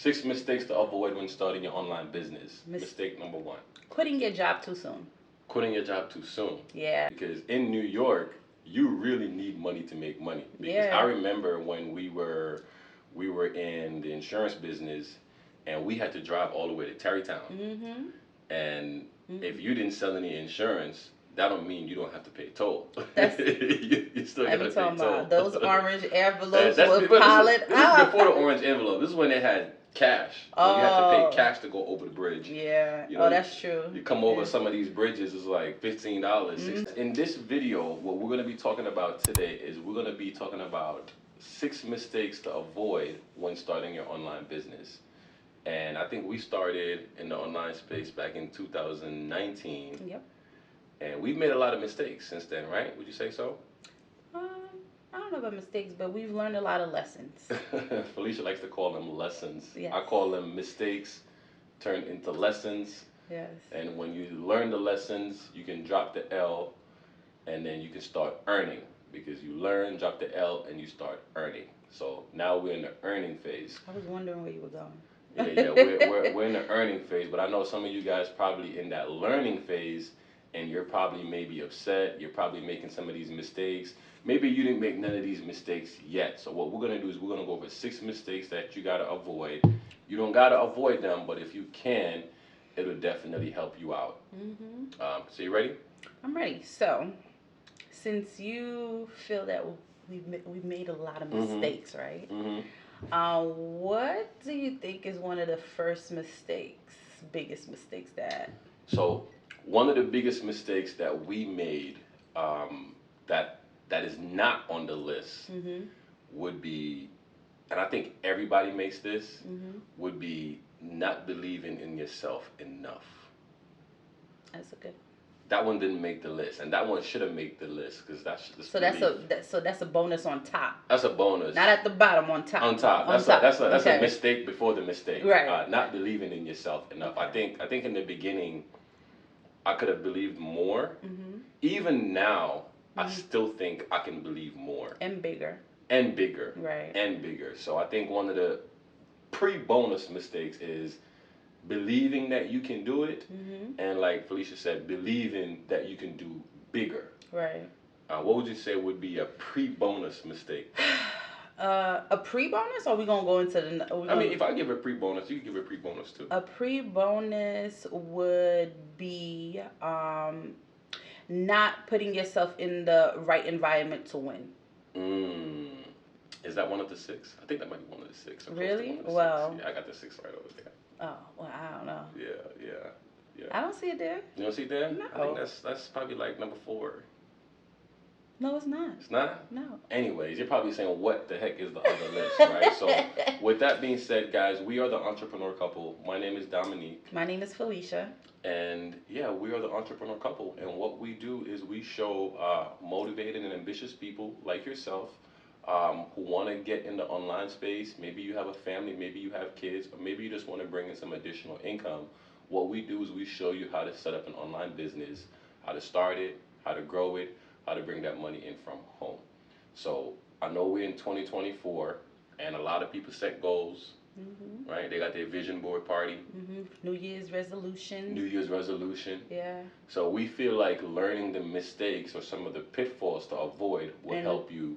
6 mistakes to avoid when starting your online business. Mistake number 1. Quitting your job too soon. Quitting your job too soon. Yeah. Because in New York, you really need money to make money. Because I remember when we were in the insurance business, and we had to drive all the way to Tarrytown. Mm-hmm. And if you didn't sell any insurance, that don't mean you don't have to pay toll. you still got to pay toll. About those orange envelopes with pilot. This is before the orange envelope. This is when they had cash. When you had to pay cash to go over the bridge. Yeah. You know, that's true. You come over some of these bridges, it's like $15. Mm-hmm. In this video, what we're going to be talking about today is we're going to be talking about 6 mistakes to avoid when starting your online business. And I think we started in the online space back in 2019. Yep. And we've made a lot of mistakes since then, right? Would you say so? I don't know about mistakes, but we've learned a lot of lessons. Felicia likes to call them lessons. Yes. I call them mistakes turned into lessons. Yes. And when you learn the lessons, you can drop the L and then you can start earning. Because you learn, drop the L, and you start earning. So now we're in the earning phase. I was wondering where you were going. Yeah, we're in the earning phase, but I know some of you guys probably in that learning phase, and you're probably maybe upset. You're probably making some of these mistakes. Maybe you didn't make none of these mistakes yet. So what we're gonna do is we're gonna go over 6 mistakes that you gotta avoid. You don't gotta avoid them, but if you can, it'll definitely help you out. Mm-hmm. So you ready? I'm ready. So, since you feel that we've made a lot of mistakes, right? Mm-hmm. What do you think is one of the biggest mistakes that? So one of the biggest mistakes that we made that is not on the list would be, and I think everybody makes this, would be not believing in yourself enough. That's a good. That one didn't make the list, and that one should have made the list because that's so that's a bonus on top. That's a bonus. Not at the bottom, on top. On top. That's a mistake before the mistake. Right. Not believing in yourself enough. Okay. I think in the beginning, I could have believed more. Even now, I still think I can believe more. And bigger. And bigger. Right. And bigger. So I think one of the pre-bonus mistakes is believing that you can do it, and like Felicia said, believing that you can do bigger. Right. What would you say would be a pre-bonus mistake? A pre-bonus, or are we gonna go into the? I mean, if I give a pre-bonus, you can give a pre-bonus too. A pre-bonus would be not putting yourself in the right environment to win. Is that one of the 6? I think that might be one of the 6. Really? Well, yeah, I got the 6 right over there. Oh, well, I don't know. Yeah. I don't see it there. You don't see it there? No. I think that's probably like number 4. No, it's not. It's not? No. Anyways, you're probably saying, what the heck is the other list, right? So, with that being said, guys, we are the Entrepreneur Couple. My name is Dominique. My name is Felicia. And, yeah, we are the Entrepreneur Couple. And what we do is we show motivated and ambitious people like yourself who want to get in the online space. Maybe you have a family, maybe you have kids, or maybe you just want to bring in some additional income. What we do is we show you how to set up an online business, how to start it, how to grow it, how to bring that money in from home. So I know we're in 2024, and a lot of people set goals, right? They got their vision board party. New Year's resolution. Yeah. So we feel like learning the mistakes or some of the pitfalls to avoid will help you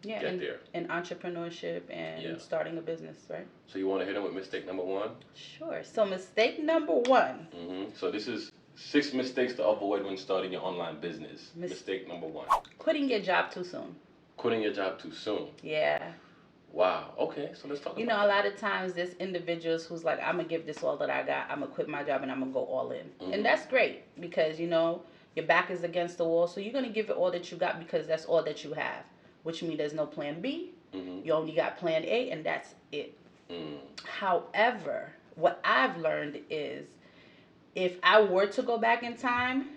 get there. And entrepreneurship and starting a business, right? So you want to hit them with mistake number 1? Sure. So mistake number 1. So this is 6 mistakes to avoid when starting your online business. Mistake number 1. Quitting your job too soon. Quitting your job too soon. Yeah. Wow. Okay. So let's talk about a lot of times there's individuals who's like, I'm going to give this all that I got. I'm going to quit my job and I'm going to go all in. And that's great because, your back is against the wall. So you're going to give it all that you got because that's all that you have, which means there's no plan B. You only got plan A and that's it. However, what I've learned is if I were to go back in time,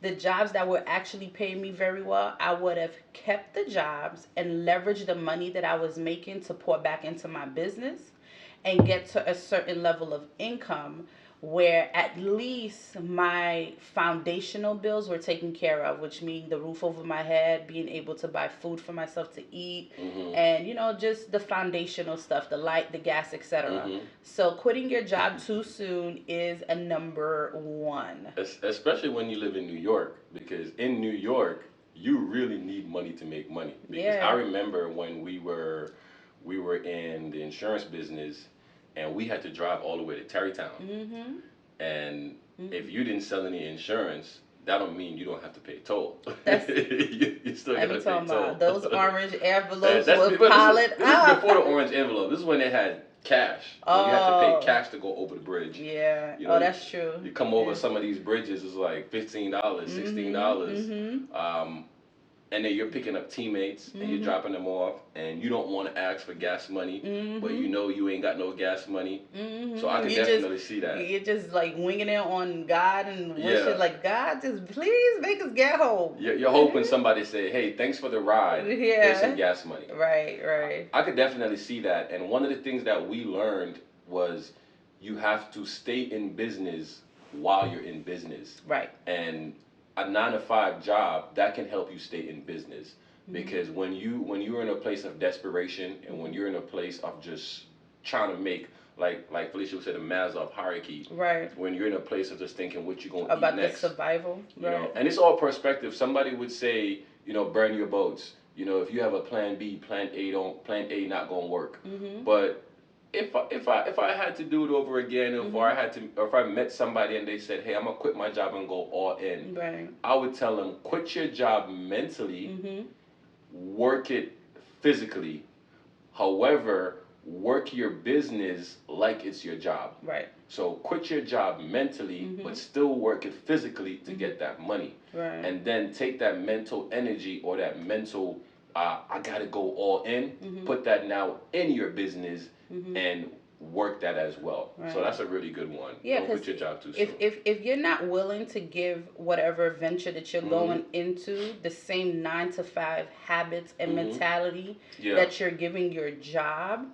the jobs that were actually paying me very well, I would have kept the jobs and leveraged the money that I was making to pour back into my business and get to a certain level of income where at least my foundational bills were taken care of, which mean the roof over my head, being able to buy food for myself to eat, Mm-hmm. and just the foundational stuff, the light, the gas, etc. Mm-hmm. So quitting your job too soon is a number one. Especially when you live in New York, because in New York you really need money to make money. Because I Yeah. remember when we were in the insurance business, and we had to drive all the way to Tarrytown. Mhm. And if Mhm. you didn't sell any insurance, that don't mean you don't have to pay toll. That's you still Let me gotta pay talk toll. about those orange And envelopes that's would but pile it this is up. before the orange envelope. This is when they had cash. When you had to pay Oh, cash to go over the bridge. yeah. You know, Oh, that's true. you come over Yeah. some of these bridges, it's like $15, Mhm. $16. Mhm. Um, and then you're picking up teammates and you're Mhm. dropping them off, and you don't want to ask for gas money, but you Mhm. know you ain't got no gas money. So I Mhm. could You just definitely see that. you're just like winging it on God and wishing Yeah. like God just please make us get home. You're hoping somebody say, "Hey, thanks for the ride. Here's some Yeah. gas money." Right. Right. I could definitely see that. And one of the things that we learned was you have to stay in business while you're in business. Right. And a 9 to 5 job that can help you stay in business, Mhm. because when you're in a place of desperation, and when Mhm. you're in a place of just trying to make, like Felicia said, a Maslow hierarchy, Right. when you're in a place of just thinking what you're gonna eat About the next, survival. Right. and it's all perspective. Somebody would say, burn your boats. If you have a plan B, plan A not gonna work. Mhm. But if I had to do it over again, Mhm. or if I met somebody and they said, hey, I'm gonna quit my job and go all in, Right. I would tell them, quit your job mentally, Mhm. work it physically. However, work your business like it's your job. Right. So quit your job mentally, but Mhm. still work it physically to Mhm. get that money. Right. And then take that mental energy, or that mental, I gotta go all in, Mhm. put that now in your business, Mhm. and work that as well. So Right. that's a really good one. Yeah, Don't because quit your job too if, soon. if if you're not willing to give whatever venture that you're Mm-hmm. going into the same 9 to 5 habits and Mm-hmm. mentality Yeah. that you're giving your job,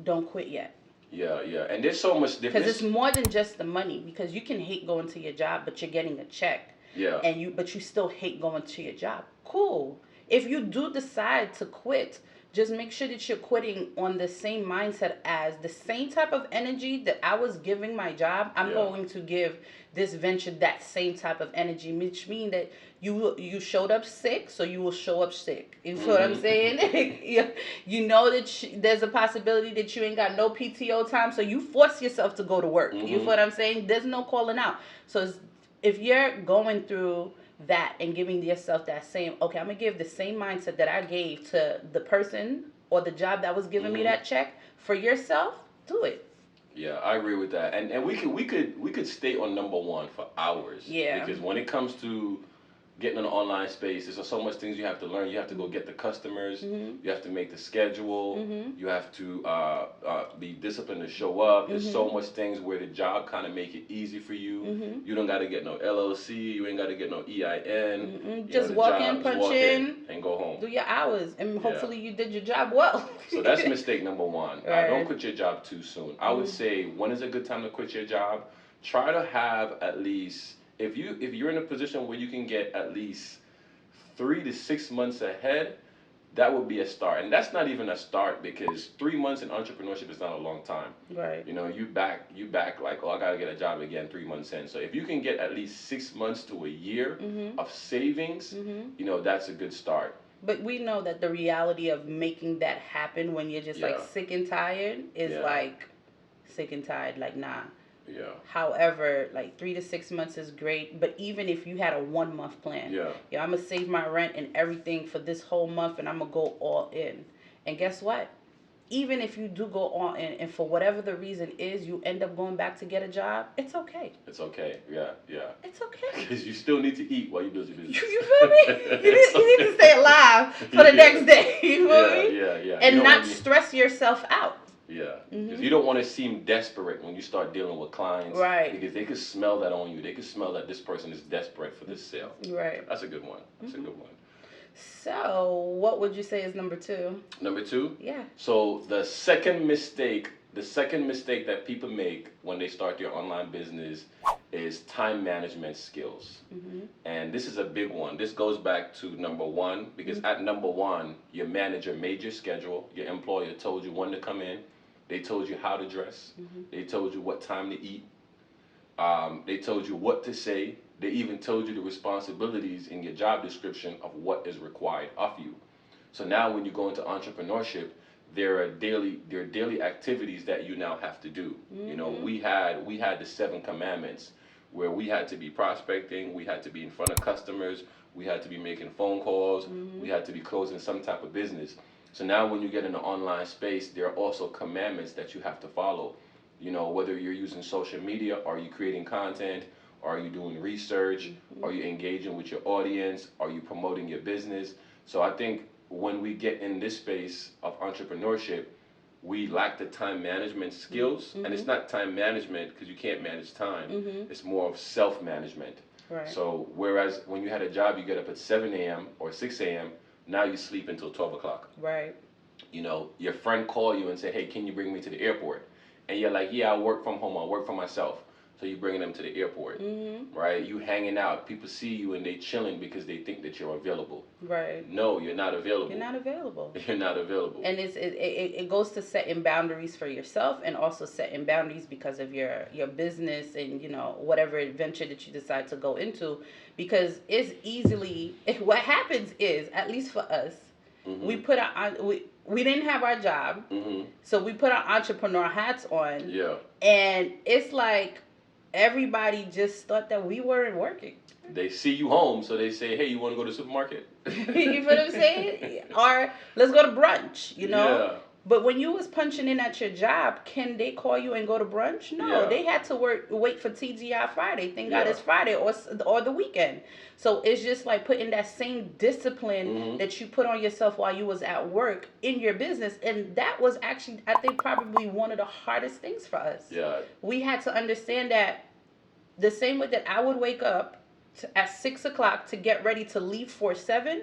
don't quit yet. Yeah, yeah. And there's so much Because it's difference. more than just the money. Because you can hate going to your job, but you're getting a check, Yeah. but you still hate going to your job. Cool. If you do decide to quit, just make sure that you're quitting on the same mindset as the same type of energy that I was giving my job. I'm Yeah. going to give this venture that same type of energy, which means that you showed up sick, so you will show up sick. You feel what I'm Mm-hmm. saying? You know that there's a possibility that you ain't got no PTO time, so you force yourself to go to work. You feel Mm-hmm. what I'm saying? There's no calling out. So if you're going through that and giving yourself that same, okay, I'm gonna give the same mindset that I gave to the person or the job that was giving me Mm-hmm. that check for yourself, do it. Yeah, I agree with that. And we could stay on number one for hours, Yeah. because when it comes to getting in an online space, there's so much things you have to learn. You have to go get the customers. Mhm. You have to make the schedule. Mhm. You have to be disciplined to show up. There's so Mhm. much things where the job kind of make it easy for you. Mhm. You don't got to get no LLC. You ain't got to get no EIN. Just The walk in, job, just punch walk in in, and go home. do your hours, and Yeah. hopefully you did your job well. So that's mistake number one. Don't Right. quit your job too soon. I would Mhm. say, when is a good time to quit your job? Try to have at least, if you're in a position where you can get at least 3 to 6 months ahead, that would be a start. And that's not even a start, because 3 months in entrepreneurship is not a long time. Right. You back like, oh, I gotta get a job again 3 months in. So if you can get at least 6 months to a year Mhm. of savings, Mhm. that's a good start. But we know that the reality of making that happen when you're just like Yeah. sick and tired is Yeah. like sick and tired, like nah. Yeah. However, like 3 to 6 months is great, but even if you had a 1 month plan, Yeah. I'm gonna save my rent and everything for this whole month, and I'm gonna go all in. And guess what? Even if you do go all in, and for whatever the reason is, you end up going back to get a job, it's okay. It's okay. Yeah. Yeah. It's okay. Because you still need to eat while you build your You business. feel me? You need to stay alive for the next day. You feel Yeah, me? yeah, yeah. And not When you, stress yourself out. yeah, because Mhm. you don't want to seem desperate when you start dealing with clients, Right. because they could smell that on you. They could smell that this person is desperate for this sale. Right. That's a good one. That's a Mhm. good one. So, what would you say is number two? Number two. Yeah. So the second mistake The second mistake that people make when they start their online business is time management skills. And this is a big one. This goes back to number one, because at number one, your manager made your schedule, your employer told you when to come in, they told you how to dress, they told you what time to eat, they told you what to say, they even told you the responsibilities in your job description of what is required of you. So now when you go into entrepreneurship, there are daily activities that you now have to do. You know, we had the 7 commandments where we had to be prospecting, we had to be in front of customers, we had to be making phone calls, we had to be closing some type of business. So now when you get in the online space, there are also commandments that you have to follow. You know, whether you're using social media, are you creating content, are you doing research, are you engaging with your audience, are you promoting your business? So I think when we get in this space of entrepreneurship, we lack the time management skills. And it's not time management because you can't manage time. It's more of self-management. Right. So whereas when you had a job, you get up at 7 a.m. or 6 a.m., now you sleep until 12 o'clock. Right. You know, your friend call you and say, hey, can you bring me to the airport? And you're like, yeah, I work from home, I work for myself. So you're bringing them to the airport, right? You hanging out. People see you and they chilling because they think that you're available. Right. No, you're not available. You're not available. You're not available. And it goes to setting boundaries for yourself and also setting boundaries because of your business and, you know, whatever adventure that you decide to go into. Because it's easily, what happens is, at least for us, we put we didn't have our job, so we put our entrepreneur hats on. Yeah. And it's like everybody just thought that we weren't working. They see you home, so they say, hey, you want to go to the supermarket? You know what I'm saying? Or let's go to brunch, you know? Yeah. But when you was punching in at your job, can they call you and go to brunch? No, Yeah. they had to wait for TGI Friday. Thank God Yeah. it's Friday or the weekend. So it's just like putting that same discipline that you put on yourself while you was at work in your business. And that was actually, I think, probably one of the hardest things for us. Yeah. We had to understand that the same way that I would wake up at 6 o'clock to get ready to leave for 7,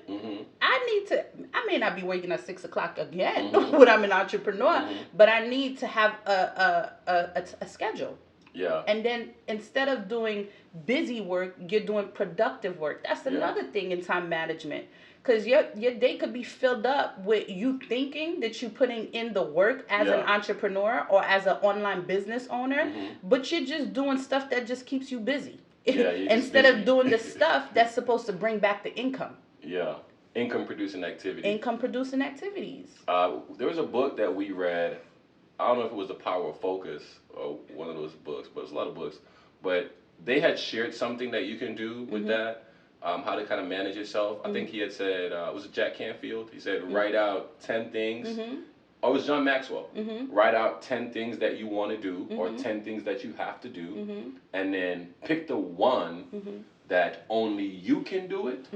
I may not be waking at 6 o'clock again when I'm an entrepreneur, but I need to have a schedule. Yeah. And then instead of doing busy work, you're doing productive work. That's another thing in time management. Because your day could be filled up with you thinking that you're putting in the work as an entrepreneur or as an online business owner, but you're just doing stuff that just keeps you busy. Yeah, Instead of doing the stuff that's supposed to bring back the income. Yeah. Income producing activity. Income producing activities. There was a book that we read. I don't know if it was The Power of Focus or one of those books, but it's a lot of books. But they had shared something that you can do with that, how to kind of manage yourself. I think he had said, was it Jack Canfield? He said, write out 10 things. Or it was John Maxwell. Write out 10 things that you want to do or 10 things that you have to do. And then pick the one that only you can do it,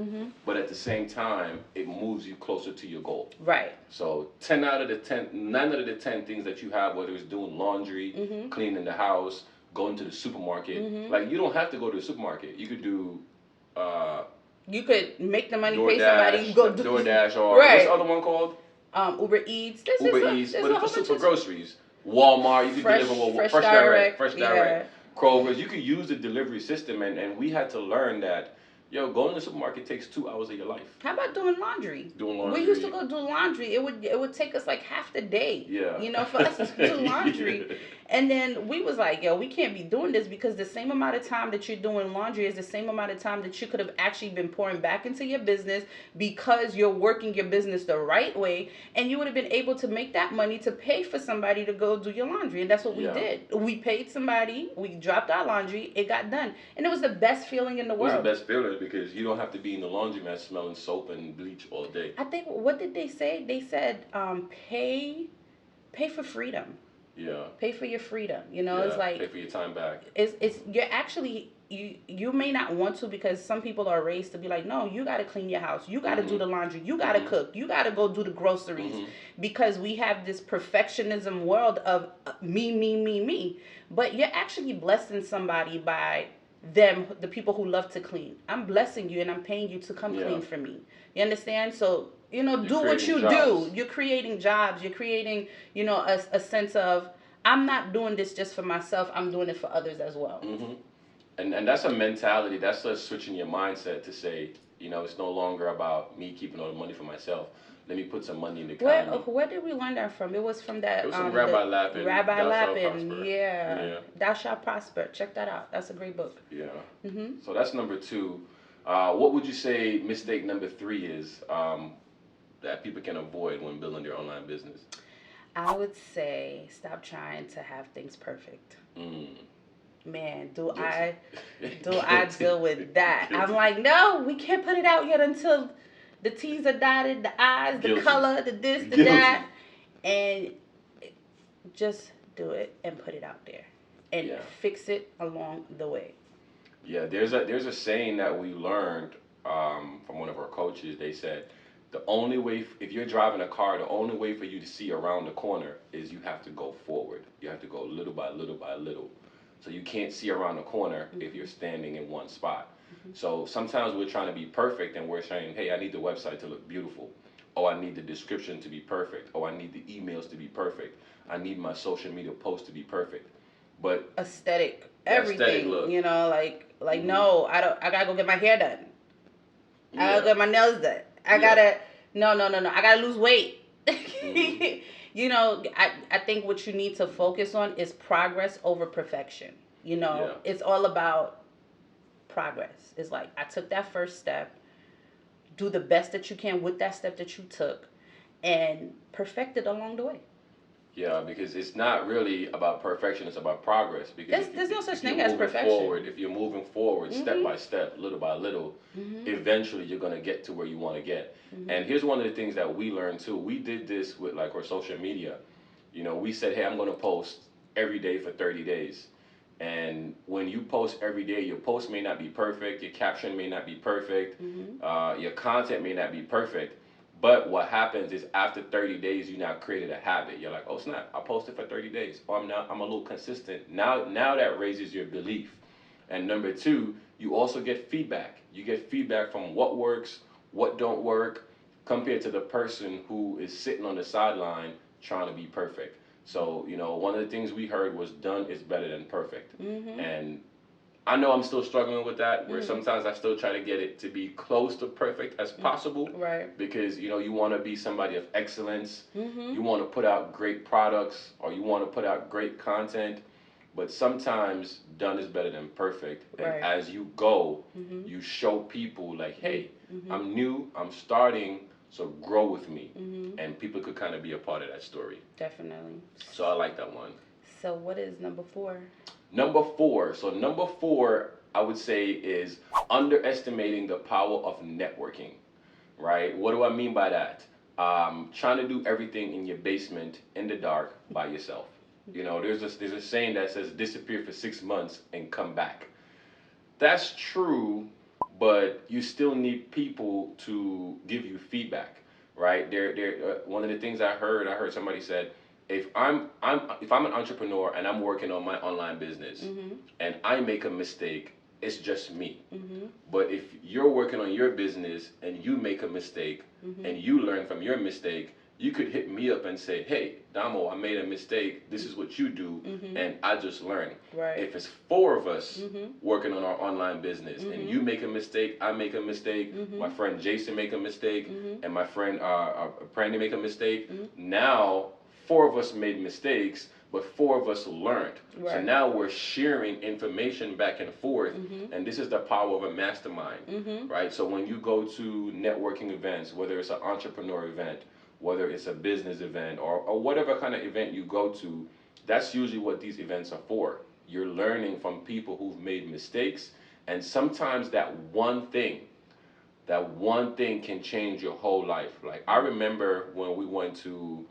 but at the same time, it moves you closer to your goal. Right. So 9 out of the 10 things that you have, whether it's doing laundry, cleaning the house, going to the supermarket. Like, you don't have to go to the supermarket. You could do you could make the money, pay DoorDash, somebody, go do DoorDash, or right. what's the other one called? Uber Eats. Uber Eats, but it's for groceries. Walmart, you can deliver with Fresh Direct. Kroger's, you can use the delivery system, and we had to learn that, going to the supermarket takes 2 hours of your life. How about doing laundry? Doing laundry. We used to go do laundry. It would take us like half the day. Yeah. You know, for us to do laundry. And then we was like, we can't be doing this because the same amount of time that you're doing laundry is the same amount of time that you could have actually been pouring back into your business because you're working your business the right way, and you would have been able to make that money to pay for somebody to go do your laundry. And that's what we did. We paid somebody, we dropped our laundry, it got done. And it was the best feeling in the world. It was the best feeling because you don't have to be in the laundromat smelling soap and bleach all day. I think, what did they say? They said pay for freedom. Yeah. Pay for your freedom. You know, it's like pay for your time back. It's you're actually you may not want to because some people are raised to be like, no, you got to clean your house, you got to do the laundry, you got to cook, you got to go do the groceries because we have this perfectionism world of me. But you're actually blessing somebody by the people who love to clean. I'm blessing you and I'm paying you to come clean for me. You understand? So, do what you do. You're creating jobs. You're creating, a sense of I'm not doing this just for myself. I'm doing it for others as well. Hmm. And that's a mentality. That's a switching your mindset to say, it's no longer about me keeping all the money for myself. Let me put some money in the economy. Where did we learn that from? It was from It that was from the Rabbi Lappin, Rabbi Thou Shalt Lappin. Prosper. Yeah, Yeah, Thou Shalt Prosper. Check that out. That's a great book. yeah. Hmm. So that's number two. What would you say mistake number three is that people can avoid when building their online business? I would say stop trying to have things perfect. Mm, Man, guilty. do I Guilty. deal with that? I'm Guilty. like, no, we can't put it out yet until the T's are dotted, the I's, the Guilty. color, the this, the Guilty. that, and just do it and put it out there and Yeah. fix it along the way. Yeah, there's a saying that we learned from one of our coaches. They said the only way, if you're driving a car, the only way for you to see around the corner is you have to go forward. You have to go little by little by little. So you can't see around the corner if you're standing in one spot. So sometimes we're trying to be perfect and we're saying, hey, I need the website to look beautiful. Oh, I need the description to be perfect. Oh, I need the emails to be perfect. I need my social media posts to be perfect. But Aesthetic, the aesthetic everything, look. like Hmm. no, I don't. I gotta go get my hair done. I gotta Yeah. get my nails done. I Yeah. gotta no. I gotta lose weight. Hmm. I think what you need to focus on is progress over perfection. Yeah. It's all about progress. It's like I took that first step, do the best that you can with that step that you took, and perfect it along the way. Yeah, because it's not really about perfection; it's about progress. Because There's no such if you're thing as moving perfection. forward, if you're moving forward step Mhm. by step, little by little, Mhm. eventually you're gonna get to where you want to get. Mhm. And here's one of the things that we learned too. We did this with like our social media. We said, hey, I'm gonna post every day for 30 days. And when you post every day, your post may not be perfect, your caption may not be perfect, Mhm. your content may not be perfect. But what happens is after 30 days, you now created a habit. You're like, oh snap, I posted for 30 days. Or I'm a little consistent. Now that raises your belief. And number two, you also get feedback. You get feedback from what works, what don't work, compared to the person who is sitting on the sideline trying to be perfect. So, one of the things we heard was done is better than perfect. Mhm. And I know I'm still struggling with that, where Mhm. sometimes I still try to get it to be close to perfect as possible, Right. because you want to be somebody of excellence. You Mhm. want to put out great products, or you want to put out great content, but sometimes done is better than perfect. And Right. as you go, Mhm. you show people like, hey, Mhm. I'm new, I'm starting, so grow with me. Mhm. And people could kind of be a part of that story. Definitely. So I like that one. So what is number 4? Number four. So number four, I would say, is underestimating the power of networking. Right? What do I mean by that? Trying to do everything in your basement in the dark by yourself. There's a saying that says disappear for 6 months and come back. That's true, but you still need people to give you feedback, right? One of the things I heard somebody said, if I'm an entrepreneur and I'm working on my online business Mhm. and I make a mistake, it's just me. Mhm. But if you're working on your business and you make a mistake Mhm. and you learn from your mistake, you could hit me up and say, hey, Damo, I made a mistake. This is what you do. Mhm. And I just learned. Right. If it's four of us Mhm. working on our online business and you Mhm. make a mistake, I make a mistake, my Mhm. friend Jason make a mistake, Mhm. and my friend Brandy make a mistake, Mhm. now four of us made mistakes, but four of us learned. So Right. now we're sharing information back and forth, Mhm. and this is the power of a mastermind, Mhm. right? So when you go to networking events, whether it's an entrepreneur event, whether it's a business event, or whatever kind of event you go to, that's usually what these events are for. You're learning from people who've made mistakes, and sometimes that one thing can change your whole life. Like I remember when we went to,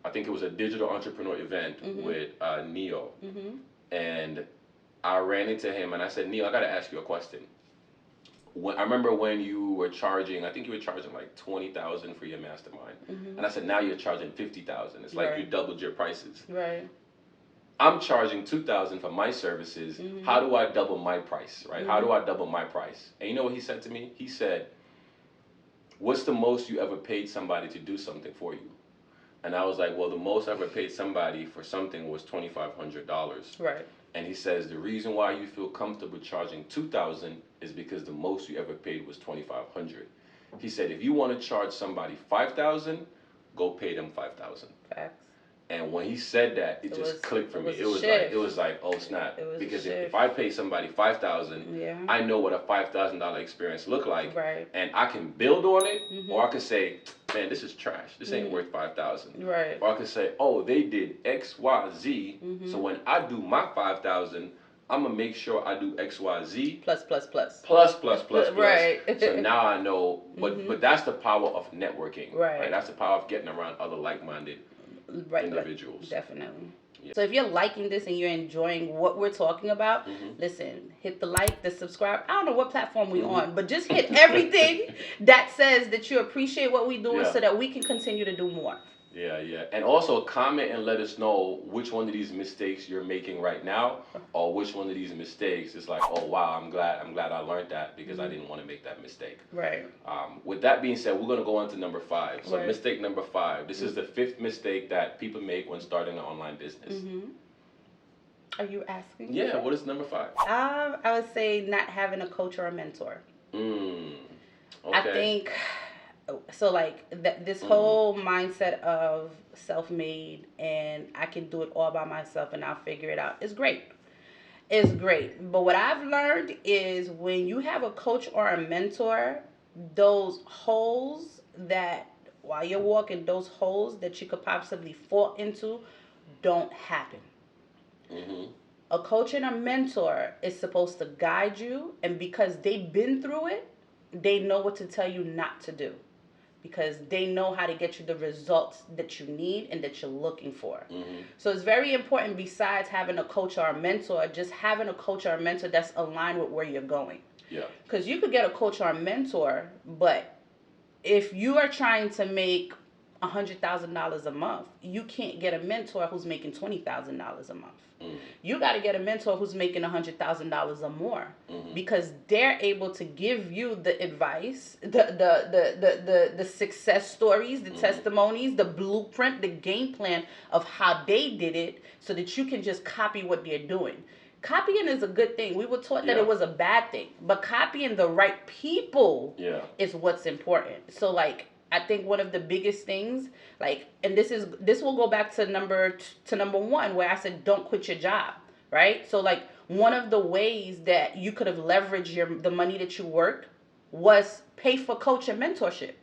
I think it was a digital entrepreneur event Mhm. with Neo, Mhm. and I ran into him and I said, Neo, I got to ask you a question. I remember when you were charging, I think you were charging like 20,000 for your mastermind, Mhm. and I said now you're charging 50,000. It's like you Right. doubled your prices. Right. I'm charging 2,000 for my services. How Mhm. do I double my price, right? How do Mhm. I double my price? And you know what he said to me? He said, "What's the most you ever paid somebody to do something for you?" And I was like, well, the most I ever paid somebody for something was $2,500. Right. And he says the reason why you feel comfortable charging 2,000 is because the most you ever paid was 2,500. He said if you want to charge somebody 5,000, go pay them 5,000. Facts. And when he said that, it just clicked for me. It was like, oh snap! Because if I pay somebody 5,000, yeah, I know what a $5,000 experience look like, right? And I can build on it, or I can say, man, this is trash. This ain't worth 5,000, right? Or I can say, oh, they did X, Y, Z. So when I do my 5,000, I'm gonna make sure I do X, Y, Z plus plus plus plus plus plus plus. Right. So now I know. But that's the power of networking, right? That's the power of getting around other like-minded individuals. Definitely. Yeah. So if you're liking this and you're enjoying what we're talking about, listen, hit the like, the subscribe. I don't know what platform we're on, but just hit everything that says that you appreciate what we're doing so that we can continue to do more. Yeah, yeah. And also comment and let us know which one of these mistakes you're making right now, or which one of these mistakes is like, oh wow, I'm glad I learned that because I didn't want to make that mistake. Right. With that being said, we're gonna go on to number 5. So mistake number 5. This is the 5th mistake that people make when starting an online business. Are you asking? Yeah. What is number 5? I would say not having a coach or a mentor. Okay. I think. So like this whole mindset of self-made and I can do it all by myself and I'll figure it out is great. It's great. But what I've learned is when you have a coach or a mentor, those holes that while you're walking, those holes that you could possibly fall into don't happen. A coach and a mentor is supposed to guide you, and because they've been through it, they know what to tell you not to do. Because they know how to get you the results that you need and that you're looking for. So it's very important, besides having a coach or a mentor, just having a coach or a mentor that's aligned with where you're going. Yeah. Because you could get a coach or a mentor, but if you are trying to make $100,000 a month, you can't get a mentor who's making $20,000 a month. You got to get a mentor who's making $100,000 or more, because they're able to give you the advice, the success stories, the testimonies, the blueprint, the game plan of how they did it, so that you can just copy what they're doing. Copying is a good thing. We were taught that it was a bad thing, but copying the right people is what's important. So like, I think one of the biggest things, like, and this will go back to number 1, where I said don't quit your job, right? So like, one of the ways that you could have leveraged the money that you work was pay for coach and mentorship,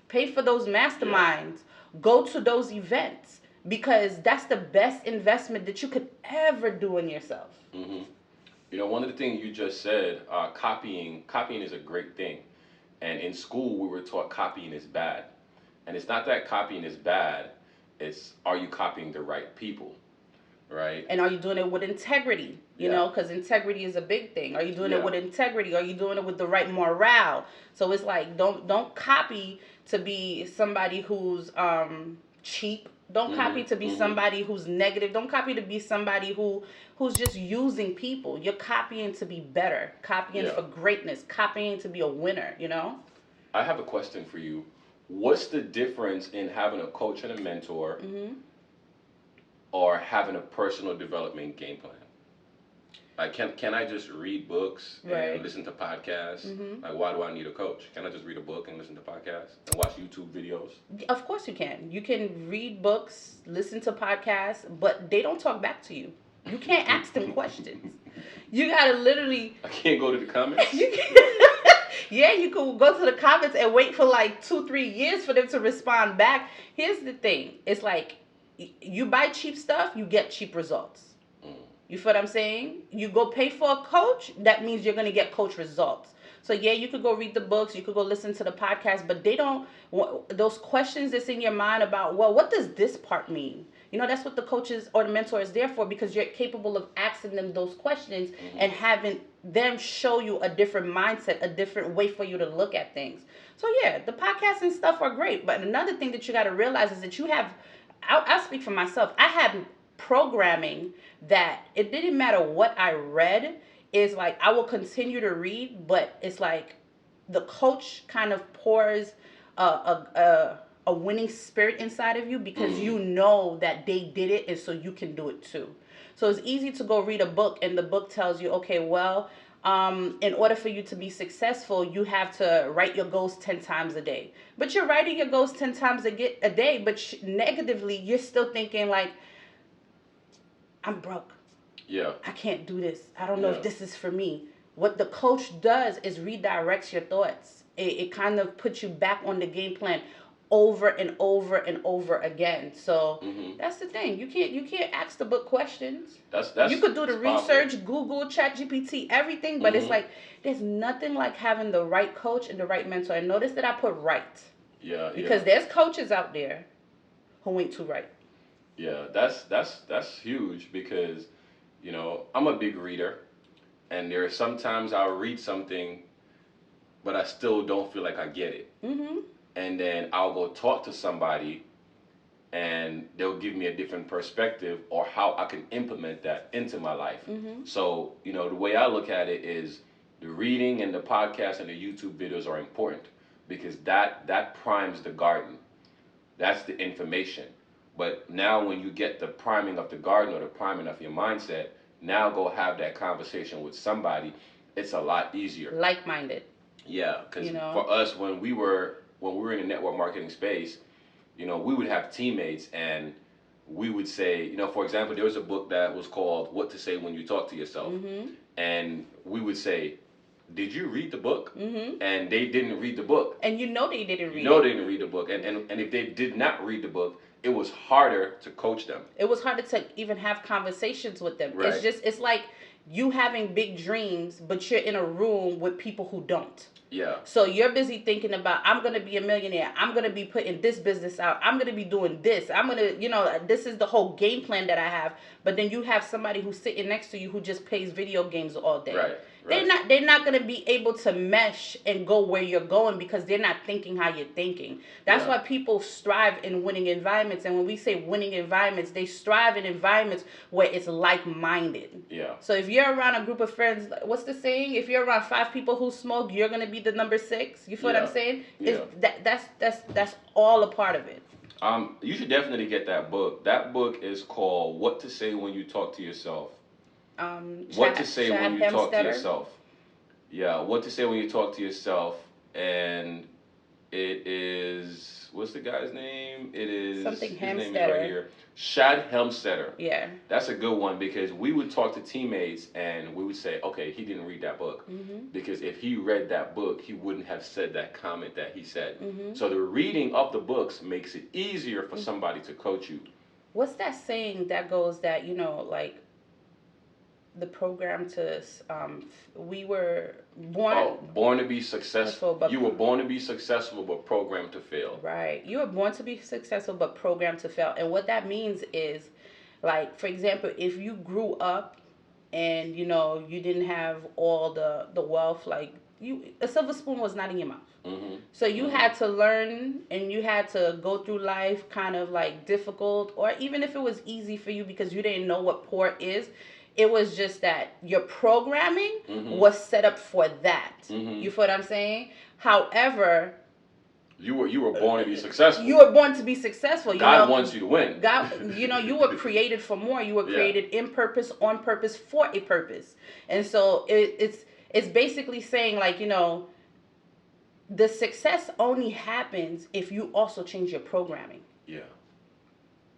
pay for those masterminds, go to those events, because that's the best investment that you could ever do in yourself. You know, one of the things you just said, copying is a great thing. And in school, we were taught copying is bad. And it's not that copying is bad. It's, are you copying the right people, right? And are you doing it with integrity? You know, because integrity is a big thing. Are you doing it with integrity? Are you doing it with the right morale? So it's like, don't copy to be somebody who's cheap. Don't copy to be somebody who's negative. Don't copy to be somebody who's just using people. You're copying to be better, copying for greatness, copying to be a winner, you know? I have a question for you. What's the difference in having a coach and a mentor or having a personal development game plan? Like, can I just read books and listen to podcasts? Like, why do I need a coach? Can I just read a book and listen to podcasts and watch YouTube videos? Of course you can. You can read books, listen to podcasts, but they don't talk back to you. You can't ask them questions. You gotta literally... I can't go to the comments? Yeah, you could go to the comments and wait for like 2-3 years for them to respond back. Here's the thing. It's like, you buy cheap stuff, you get cheap results. You feel what I'm saying? You go pay for a coach, that means you're going to get coach results. So yeah, you could go read the books, you could go listen to the podcast, but they don't, those questions that's in your mind about, well, what does this part mean? You know, that's what the coaches or the mentor is there for, because you're capable of asking them those questions and having them show you a different mindset, a different way for you to look at things. So yeah, the podcasts and stuff are great. But another thing that you got to realize is that you have, I'll speak for myself. I had programming that it didn't matter what I read. Is like, I will continue to read, but it's like the coach kind of pours a a winning spirit inside of you because you know that they did it and so you can do it too. So it's easy to go read a book and the book tells you, okay, well, in order for you to be successful, you have to write your goals 10 times a day. But you're writing your goals 10 times a day, but negatively, you're still thinking like, I'm broke. Yeah. I can't do this. I don't know Yeah. if this is for me. What the coach does is redirects your thoughts. It kind of puts you back on the game plan over and over and over again. So that's the thing. You can't ask the book questions. That's You could do the powerful. research, Google, ChatGPT, everything, but it's like there's nothing like having the right coach and the right mentor. And notice that I put right. Yeah. Because there's coaches out there who ain't too right. Yeah, that's huge because, I'm a big reader, and there are sometimes I'll read something, but I still don't feel like I get it. And then I'll go talk to somebody, and they'll give me a different perspective or how I can implement that into my life. So, the way I look at it is the reading and the podcast and the YouTube videos are important because that primes the garden. That's the information. But now when you get the priming of the garden or the priming of your mindset, now go have that conversation with somebody. It's a lot easier. Like-minded. Yeah, because for us, when we were in the network marketing space, we would have teammates and we would say, for example, there was a book that was called What to Say When You Talk to Yourself. And we would say, did you read the book? And they didn't read the book. And they didn't read it. They didn't read the book. And if they did not read the book, it was harder to coach them. It was harder to even have conversations with them. Right. It's like you having big dreams, but you're in a room with people who don't. Yeah. So you're busy thinking about, I'm going to be a millionaire. I'm going to be putting this business out. I'm going to be doing this. I'm going to, this is the whole game plan that I have. But then you have somebody who's sitting next to you who just plays video games all day. Right. They're not going to be able to mesh and go where you're going because they're not thinking how you're thinking. That's why people strive in winning environments. And when we say winning environments, they strive in environments where it's like-minded. Yeah. So if you're around a group of friends, what's the saying? If you're around 5 people who smoke, you're going to be the number 6. You feel what I'm saying? Yeah. That's all a part of it. You should definitely get that book. That book is called What to Say When You Talk to Yourself. What to say when you talk to yourself. Yeah, what to say when you talk to yourself. And it is, what's the guy's name? It is, something his Hemstetter. name is right here. Shad Helmstetter. Yeah. That's a good one because we would talk to teammates and we would say, okay, he didn't read that book. Because if he read that book, he wouldn't have said that comment that he said. So the reading of the books makes it easier for somebody to coach you. What's that saying that goes that, like, the program to we were born to be successful. You were born to be successful but programmed to fail. Right. You were born to be successful but programmed to fail. And what that means is, like, for example, if you grew up and you didn't have all the wealth, like a silver spoon was not in your mouth. So you had to learn and you had to go through life kind of like difficult, or even if it was easy for you because you didn't know what poor is. It was just that your programming was set up for that. You feel what I'm saying? However, you were born to be successful. You were born to be successful. God wants you to win. God, you were created for more. You were created in purpose, on purpose, for a purpose. And so it's basically saying, like, the success only happens if you also change your programming. Yeah.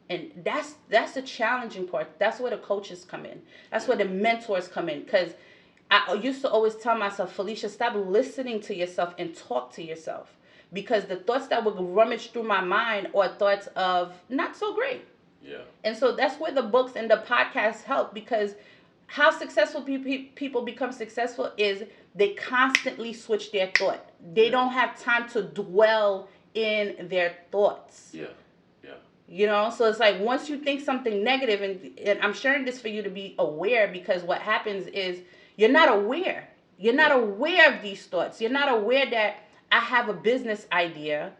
And that's the challenging part. That's where the coaches come in. That's where the mentors come in. Because I used to always tell myself, Felicia, stop listening to yourself and talk to yourself. Because the thoughts that would rummage through my mind are thoughts of not so great. Yeah. And so that's where the books and the podcasts help. Because how successful people become successful is they constantly switch their thought. They don't have time to dwell in their thoughts. Yeah. So it's like once you think something negative, and I'm sharing this for you to be aware, because what happens is you're not aware. You're not aware of these thoughts. You're not aware that I have a business idea.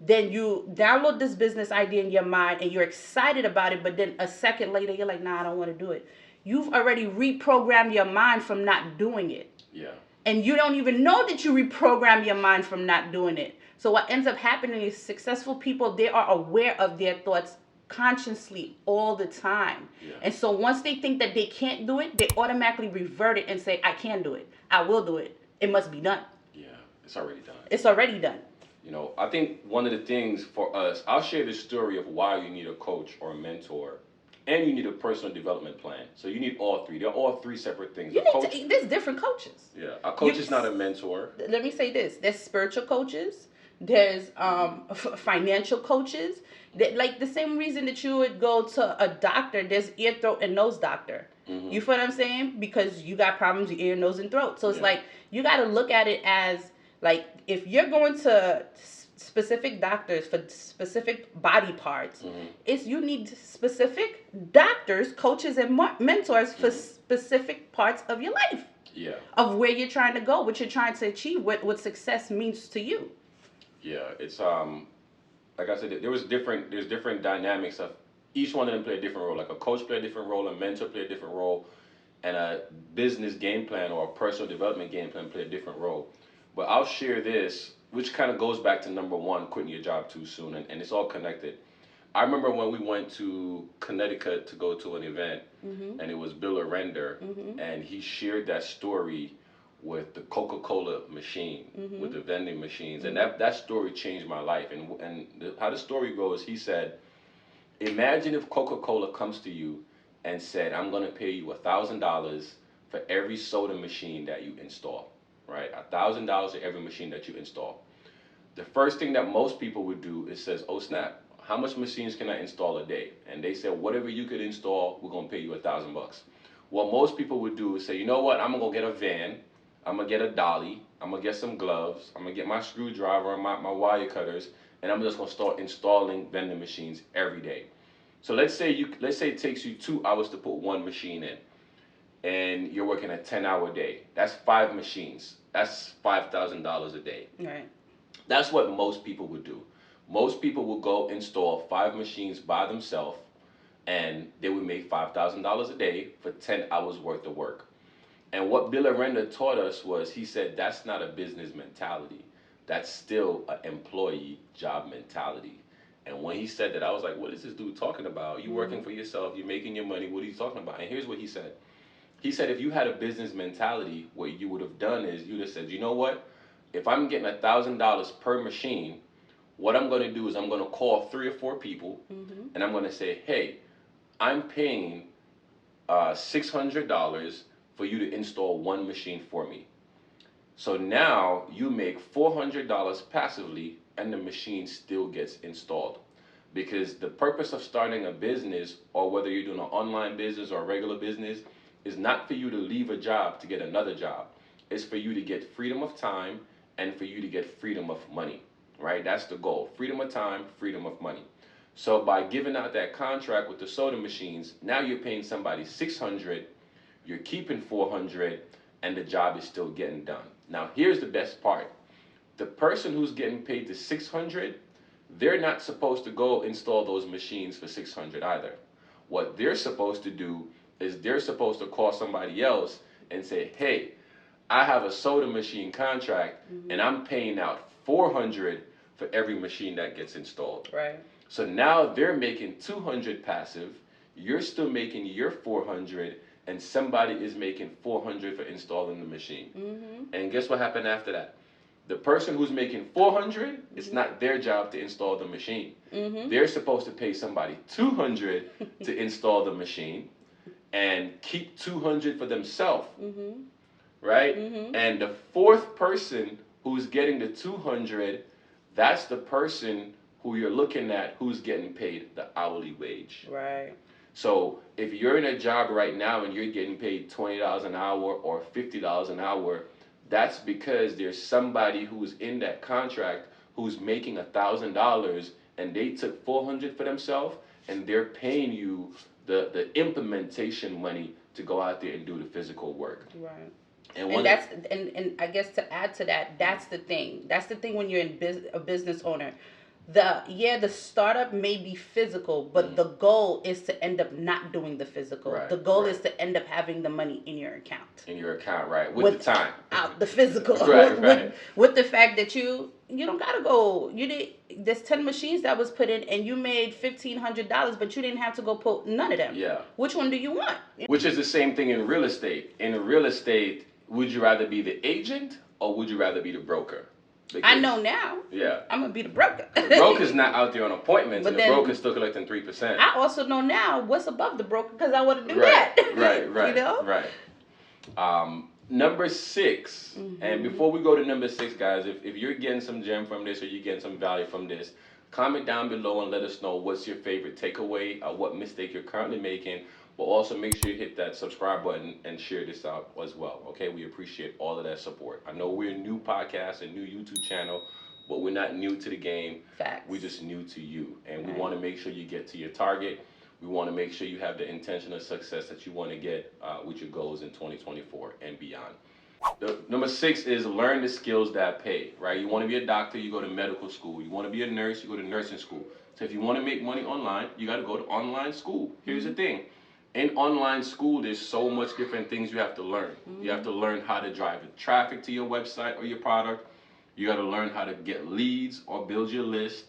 Then you download this business idea in your mind and you're excited about it, but then a second later you're like, nah, I don't want to do it. You've already reprogrammed your mind from not doing it. Yeah. And you don't even know that you reprogrammed your mind from not doing it. So what ends up happening is successful people, they are aware of their thoughts consciously all the time. Yeah. And so once they think that they can't do it, they automatically revert it and say, I can do it. I will do it. It must be done. Yeah, it's already done. It's already done. You know, I think one of the things for us, I'll share the story of why you need a coach or a mentor, and you need a personal development plan. So you need all three. They're all three separate things. There's different coaches. Yeah, a coach is not a mentor. Let me say this: there's spiritual coaches. There's financial coaches. Like the same reason that you would go to a doctor. There's ear, throat, and nose doctor. Mm-hmm. You feel what I'm saying? Because you got problems with ear, nose, and throat. So it's Yeah. like you got to look at it as like if you're going to specific doctors for specific body parts, it's you need specific doctors, coaches, and mentors for specific parts of your life. Yeah. Of where you're trying to go, what you're trying to achieve, what success means to you. Yeah, it's like I said, there's different dynamics of each one of them play a different role. Like a coach play a different role, a mentor play a different role, and a business game plan or a personal development game plan play a different role. But I'll share this, which kind of goes back to number one, quitting your job too soon, and it's all connected. I remember when we went to Connecticut to go to an event, and it was Bill Arender, and he shared that story with the Coca-Cola machine, with the vending machines, and that story changed my life. And how the story goes, he said, imagine if Coca-Cola comes to you and said, I'm going to pay you $1,000 for every soda machine that you install, right? $1,000 for every machine that you install. The first thing that most people would do is says, oh snap, how much machines can I install a day? And they said, whatever you could install, we're going to pay you $1,000. What most people would do is say, you know what, I'm going to go get a van, I'm going to get a dolly, I'm going to get some gloves, I'm going to get my screwdriver and my wire cutters, and I'm just going to start installing vending machines every day. So let's say it takes you 2 hours to put one machine in, and you're working a 10-hour day. That's 5 machines. That's $5,000 a day. Right. That's what most people would do. Most people would go install 5 machines by themselves, and they would make $5,000 a day for 10 hours worth of work. And what Bill Arender taught us was, he said, that's not a business mentality. That's still an employee job mentality. And when he said that, I was like, what is this dude talking about? You working for yourself, you're making your money, what are you talking about? And here's what he said. He said, if you had a business mentality, what you would have done is you'd have said, you know what? If I'm getting $1,000 per machine, what I'm going to do is I'm going to call 3 or 4 people, and I'm going to say, hey, I'm paying $600 for you to install one machine for me. So now you make $400 passively, and the machine still gets installed. Because the purpose of starting a business, or whether you're doing an online business or a regular business, is not for you to leave a job to get another job. It's for you to get freedom of time and for you to get freedom of money, right? That's the goal. Freedom of time, freedom of money. So by giving out that contract with the soda machines, now you're paying somebody $600, you're keeping $400, and the job is still getting done. Now here's the best part. The person who's getting paid the $600, they're not supposed to go install those machines for $600 either. What they're supposed to do is they're supposed to call somebody else and say, hey, I have a soda machine contract, and I'm paying out $400 for every machine that gets installed. Right. So now they're making $200 passive, you're still making your $400, and somebody is making $400 for installing the machine. And guess what happened after that? The person who's making $400, it's not their job to install the machine. They're supposed to pay somebody $200 to install the machine and keep $200 for themselves, right? And the 4th person who's getting the $200, that's the person who you're looking at who's getting paid the hourly wage. Right. So if you're in a job right now and you're getting paid $20 an hour or $50 an hour, that's because there's somebody who's in that contract who's making $1,000, and they took $400 for themselves, and they're paying you the implementation money to go out there and do the physical work. Right. And that's and I guess to add to that, that's the thing. That's the thing when you're a business owner. the startup may be physical, but the goal is to end up not doing the physical. Right, The goal right. is to end up having the money in your account. In your account, right? With the time. Out the physical. Right, right. With the fact that you don't gotta go. There's 10 machines that was put in and you made $1,500, but you didn't have to go put none of them. Yeah. Which one do you want? Which is the same thing in real estate. In real estate, would you rather be the agent or would you rather be the broker? Because I know now. Yeah. I'm gonna be the broker. The broker's not out there on appointments, But and the broker's still collecting 3%. I also know now what's above the broker because I want to do right, that. Right. You know? Right. Number 6, and before we go to number 6, guys, if you're getting some gem from this or you're getting some value from this, comment down below and let us know what's your favorite takeaway, what mistake you're currently making. But also make sure you hit that subscribe button and share this out as well. Okay, we appreciate all of that support. I know we're a new podcast, a new YouTube channel, but we're not new to the game. Facts. We're just new to you, and we want to make sure you get to your target. We want to make sure you have the intention of success that you want to get with your goals in 2024 and beyond. Number 6 is learn the skills that pay, right? You want to be a doctor, you go to medical school. You want to be a nurse, you go to nursing school. So if you want to make money online, you got to go to online school. Here's the thing. In online school, there's so much different things you have to learn. You have to learn how to drive traffic to your website or your product. You got to learn how to get leads or build your list.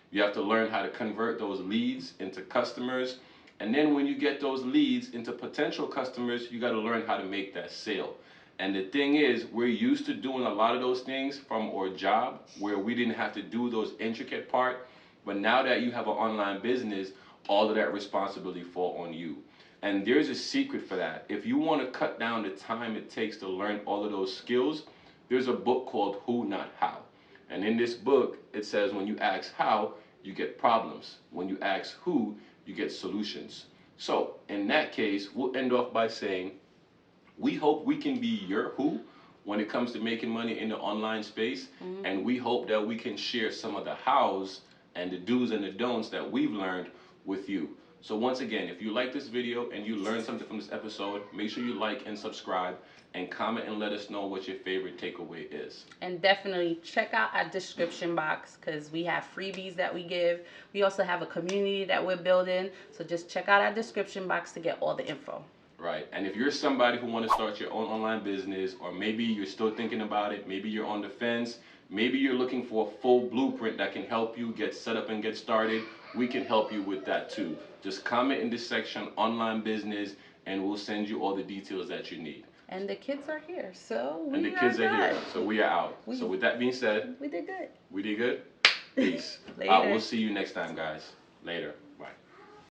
You have to learn how to convert those leads into customers. And then when you get those leads into potential customers, you got to learn how to make that sale. And the thing is, we're used to doing a lot of those things from our job where we didn't have to do those intricate part. But now that you have an online business, all of that responsibility fall on you. And there's a secret for that. If you want to cut down the time it takes to learn all of those skills, there's a book called Who Not How. And in this book, it says when you ask how, you get problems. When you ask who, you get solutions. So in that case, we'll end off by saying, we hope we can be your who when it comes to making money in the online space. And we hope that we can share some of the hows and the do's and the don'ts that we've learned with you. So once again, if you like this video and you learned something from this episode, make sure you like and subscribe and comment and let us know what your favorite takeaway is. And definitely check out our description box because we have freebies that we give. We also have a community that we're building. So just check out our description box to get all the info. Right. And if you're somebody who wants to start your own online business, or maybe you're still thinking about it, maybe you're on the fence, maybe you're looking for a full blueprint that can help you get set up and get started, we can help you with that too. Just comment in this section, online business, and we'll send you all the details that you need. And the kids are here, so we And the kids are here, so we are out. We- So with that being said, We did good. we did good. Peace. Later. We'll see you next time, guys. Later.